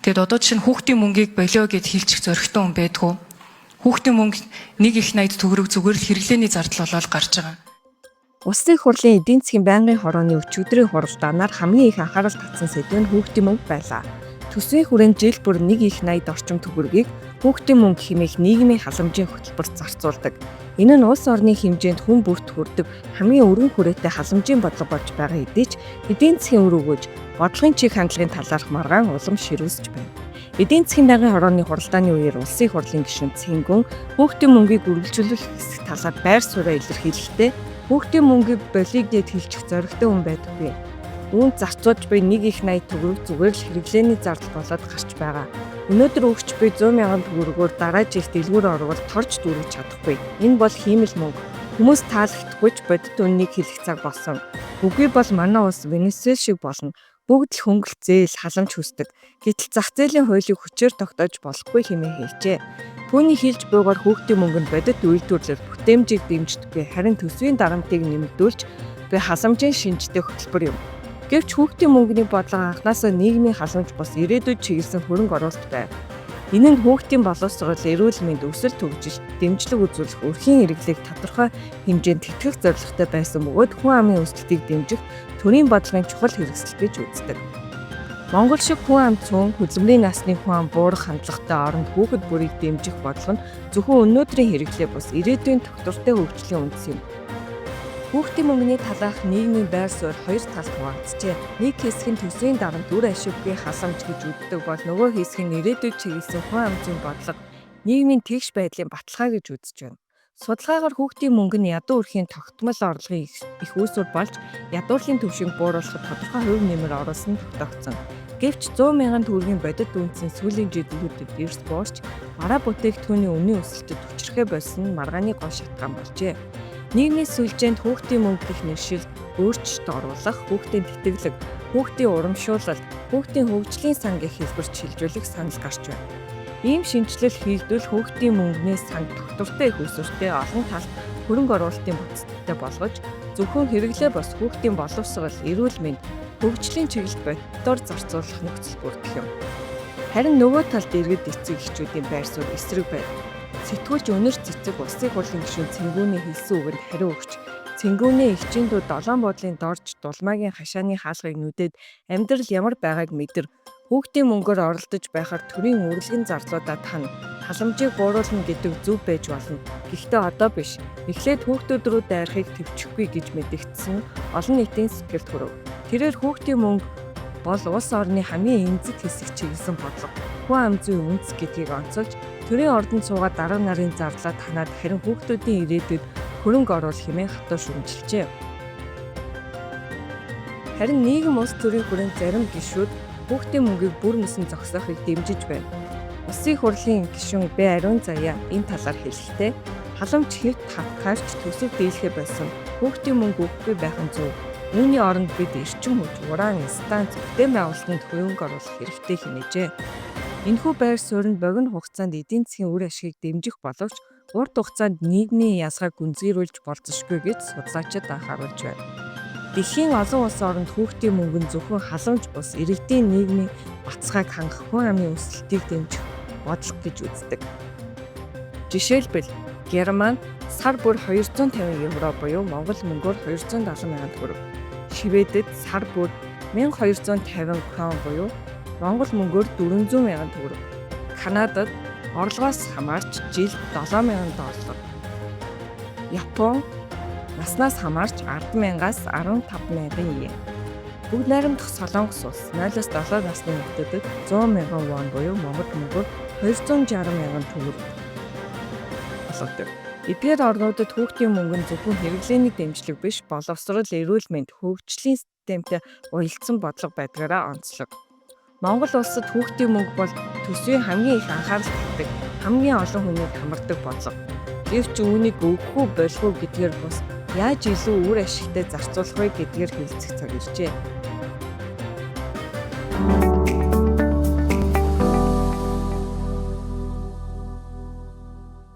Тэгэд одоо жишээ нь хүүхдийн мөнгийг болио гэд хэлчих зоригтой хүн байдгүй. Хүүхдийн мөнгө нэг их 80 төгрөг зүгээр л хэрэглээний зардал болоод гарч байгаа. Улсын их хурлын эдийн засгийн байнгын хорооны өчигдрийн хуралдаанаар хамгийн их анхаарал татсан сэдв нь хүүхдийн мөнгө байлаа. Төсвийн хүрээнд жил бүр нэг их 80 орчим төгрөгийг хүүхдийн мөнгө хэмээх нийгмийн халамжийн хөтөлбөрт зарцуулдаг. Энэ нь улс орны хэмжээнд хүн бүрт хүрдэг хамгийн өргөн хүрээтэй халамжийн бодлого болж байгаа хэдий ч эдийн засгийн үр өгөөж бодлогын чиг хандлагын талаарх маргаан улам ширүүсэж байна. Эдийн засгийн байнгын хорооны хуралдааны үеэр улсын их хурлын гишүүн Цэнгүн хүүхдийн мөнгийг үргэлжлүүлэх хэсэг талаар байр сууриа илэрхийлэхдээ хүүхдийн мөнгийг болиг дэд хэлчих зоригтой хүн байдаггүй. Үүнд зарцуулж буй нэг их 80 төгрөг зүгээр л хэрэглээний зардал болоод гарч байгаа. Өнөөдөр өгч буй 100 мянган төгрөгөөр дараа жилд дэлгүүр орвол торж дүүргэж чадахгүй. Энэ бол хиймэл мөнгө. Хүмүүс таалагдахгүй ч бодит үннийг хэлэх цаг болсон. Үгүй бол манай улс Венесуэл шиг болно. Бүгд л хөнгөлт зээл халамж хүсдэг. Гэтэл зах зээлийн хуулийг хүчээр тогтоож болохгүй хэмээн хэлжээ. Түүний хэлж буйгаар хүүхдийн мөнгөнд бодит үйлдвэрлэл бүтээмжийг дэмждэггүй харин төсвийн дарамтыг нэмэгдүүлж буй халамжийн шинжтэй хөтөлбөр юм. Гэвч хүүхдийн мөнгөний бодлого анхнаасаа нийгмийн халамж бус ирээдүйд чиглэсэн хөрөнгө оруулалт байв. Энэ нь хүүхдийн боловсрол, эрүүл мэнд, өсөлт хөгжилт, дэмжлэг үзүүлэх, өрхийн хэрэглээг тодорхой хэмжээнд тэтгэх зорилготой байсан бөгөөд хүн амын өсөлтийг дэмжих төрийн бодлогын чухал хэрэгсэл гэж үздэг. Монгол шиг хүн ам цөөн хөдөлмөрийн насны хүн ам буурах хандлагатай оронд хүүхэд бүрийг дэмжих бодлого нь зөвхөн өнөөдрийн хэрэглээ бус ирээдүйн тогтвортой хөгжлийн үндэс юм. Хүүхдийн мөнгөний талаарх нийгмийн байр суурь хоёр талд хуваагдчихэ. Нэг хэсэг нь төсвийн дарамт үр ашиггүй халамж гэж үздэг бол нөгөө хэсэг нь ирээдүйд чиглэсэн хүн амын бодлого нийгмийн тэгш байдлын баталгаа гэж үзэж байна. Судалгаагаар хүүхдийн мөнгө нь ядуу өрхийн тогтмол орлогын их үүсвэр болж ядуурлын түвшинг бууруулахад тодорхой хувь нэмэр оруулсан тогтогдсон. Гэвч 100 мянган төгрөгийн бодит үндэс нь сүүлийн жилүүдэд эрс буурч бараа бүтээгдэхүүний үнийн өсөлтөд хүчрхээ болсон нь маргааны гол шалтгаан болжээ. Нийгмийн сүлжээнд хүүхдийн мөнгө гэх нэршилд өөрчлөлт оруулах, хүүхдийн тэтгэлэг, хүүхдийн урамшуулалт, хүүхдийн хөгжлийн сан гэх хэлбэрт шилжүүлэх санал гарч байна. Ийм шинжилэл хийгдвэл хүүхдийн мөнгөний сан тогтвортой их өсвөртэй олон талт хөрөнгө оруулалтын бүтэцтэй болгож зөвхөн хэрэглээ бос хүүхдийн боловсрол, эрүүл мэнд, хөгжлийн чиглэлд бодитоор зарцуулах нөхцөл бүрдэх юм. Харин нөгөө талд иргэд эцэг эхчүүдийн байр суурь эсрэг байна. Сэтгүүлч Өнөр Цэцэг улсын хурлын гишүүн Цэнгүүний хэлсэн үгэнд хариу өгч Цэнгүүний эгчийн дүү долоон буудлын дорж дулмаагийн хашааны хаалгыг нүдээд амьдрал ямар байгааг мэдэр хүүхдийн мөнгөөр оролдож байхаар төрийн үргэлжлэн зарлуудаа тань халамжийг бууруулна гэдэг зөв байж болно. Гэхдээ одоо биш. Эхлээд хүүхдүүд рүү дайрахыг төвчөхгүй гэж мэдэгдсэн олон нийтийн сэтгэлд хүрв. Тэрээр хүүхдийн мөнгө бол улс орны хамгийн эмзэг хэсэг чиглэсэн бодлого. Хүн ам зүйн үндэс гэдгийг онцолж төрийн ордонд суугаад дарга нарын зарлаа танаад харин хүүхдүүдийн ирээдүйд хөрөнгө оруулах хэмээн хатуу шүүмжилжээ. Харин нийгэм улс төрийн хүрээнд зарим гишүүд хүүхдийн мөнгийг бүр мөсөн зогсоохыг дэмжиж байна. Улсын их хурлын гишүүн Б. Ариун Заяа энэ талаар хэлэхдээ халамж хэд хавхаарч төсөв дийлхэ байсан хүүхдийн мөнгө өгөхгүй байх нь зөв. Үүний оронд бид эрчим хүч, уран, станц, бүтээн байгуулалтанд хөрөнгө оруулах хэрэгтэй хэмээжээ. Энэхүү байр суурь нь богино хугацаанд эдийн засгийн үр ашгийг дэмжих боловч урт хугацаанд нийгмийн язгааг гүнзгийрүүлж болзошгүй гэж судлаачид анхааруулж байна. Дэлхийн олон улс оронд хүүхдийн мөнгө нь зөвхөн халамж бус иргэдийн нийгмийн бацгааг хангах хүн амын өсөлтийг дэмжих бодлого гэж үздэг. Жишээлбэл Германд сар бүр 250 евро буюу Монгол мөнгөөр 270 мянган төгрөг. Шведэд сар бүр 1250 крон буюу Монгол мөнгөөр 400 мянган төгрөг. Канадад орлогоос хамаарч жилд 7 мянган доллар. Япон наснаас хамаарч 10,000-аас 15,000 йен. Бүгд найрамдах Солонгос улс 0-7 насны хүүхдэд 100 мянган вон буюу Монгол мөнгөөр 260 мянган төгрөг болгодог. Эдгээр орнуудад хүүхдийн мөнгө нь зөвхөн хэрэглээний дэмжлэг биш, боловсрол, эрүүл мэнд, хөгжлийн системтэй уялдсан бодлого байдгаараа онцлог. Монгол улсад хүүхдийн мөнгө бол төсвийн хамгийн их анхаарал татдаг, хамгийн олон хүнийг хамардаг бодлого. Гэвч үүнийг өгөх үү, болох уу гэдгээр бус яаж илүү үр ашигтай зарцуулах вэ гэдгээр хэлцэх цаг иржээ.